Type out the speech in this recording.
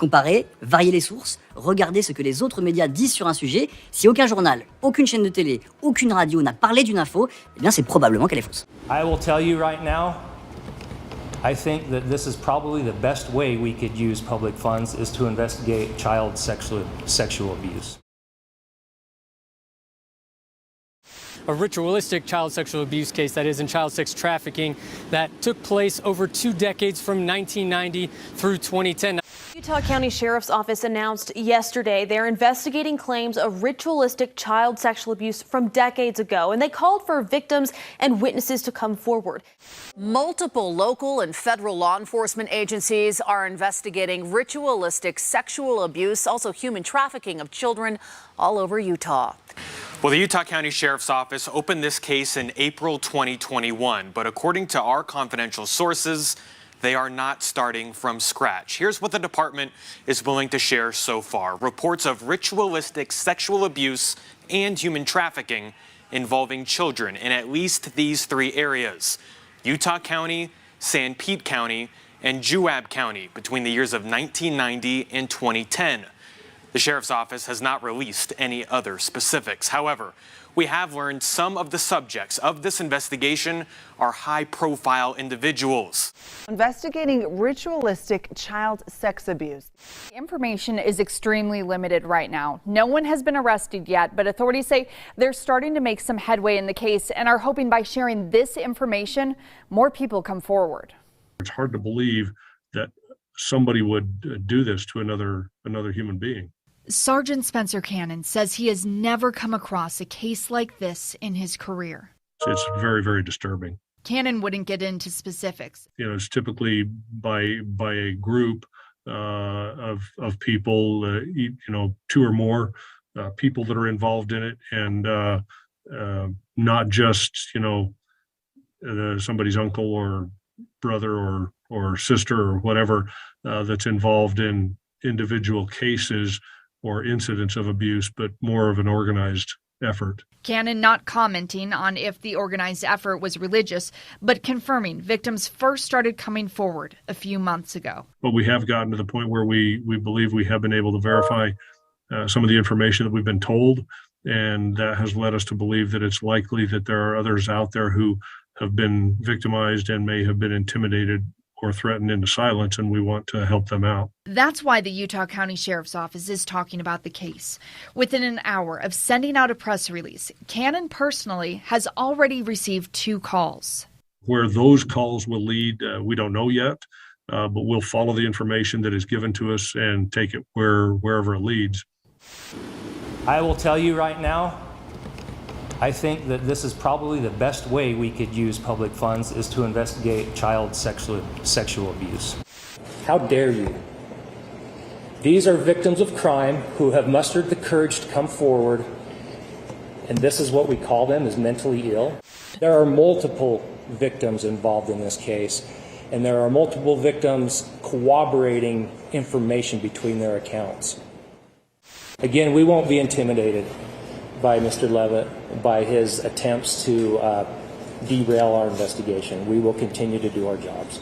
Comparer, varier les sources, regarder ce que les autres médias disent sur un sujet. Si aucun journal, aucune chaîne de télé, aucune radio n'a parlé d'une info, eh bien c'est probablement qu'elle est fausse. I will tell you right now, I think that this is probably the best way we could use public funds is to investigate child sexual abuse. A ritualistic child sexual abuse case, that is, in child sex trafficking, that took place over 2 decades from 1990 through 2010. Utah County Sheriff's Office announced yesterday they're investigating claims of ritualistic child sexual abuse from decades ago, and they called for victims and witnesses to come forward. Multiple local and federal law enforcement agencies are investigating ritualistic sexual abuse, also human trafficking of children all over Utah. Well, the Utah County Sheriff's Office opened this case in April 2021, but according to our confidential sources, they are not starting from scratch. Here's what the department is willing to share so far. Reports of ritualistic sexual abuse and human trafficking involving children in at least these 3 areas: Utah County, San Pete County, and Juab County between the years of 1990 and 2010. The Sheriff's Office has not released any other specifics. However, we have learned some of the subjects of this investigation are high-profile individuals. Investigating ritualistic child sex abuse. The information is extremely limited right now. No one has been arrested yet, but authorities say they're starting to make some headway in the case and are hoping by sharing this information, more people come forward. It's hard to believe that somebody would do this to another human being. Sergeant Spencer Cannon says he has never come across a case like this in his career. It's very, very disturbing. Cannon wouldn't get into specifics. You know, it's typically by a group of people, 2 or more people that are involved in it, and not just somebody's uncle or brother or sister or whatever that's involved in individual cases or incidents of abuse, but more of an organized effort. Cannon not commenting on if the organized effort was religious, but confirming victims first started coming forward a few months ago. But we have gotten to the point where we believe we have been able to verify some of the information that we've been told, and that has led us to believe that it's likely that there are others out there who have been victimized and may have been intimidated or threatened into silence, and we want to help them out. That's why the Utah County Sheriff's Office is talking about the case. Within an hour of sending out a press release, Cannon personally has already received 2 calls. Where those calls will lead, we don't know yet, but we'll follow the information that is given to us and take it wherever it leads. I will tell you right now, I think that this is probably the best way we could use public funds is to investigate child sexual abuse. How dare you? These are victims of crime who have mustered the courage to come forward, and this is what we call them, as mentally ill. There are multiple victims involved in this case, and there are multiple victims corroborating information between their accounts. Again, we won't be intimidated by Mr. Levitt, by his attempts to derail our investigation. We will continue to do our jobs.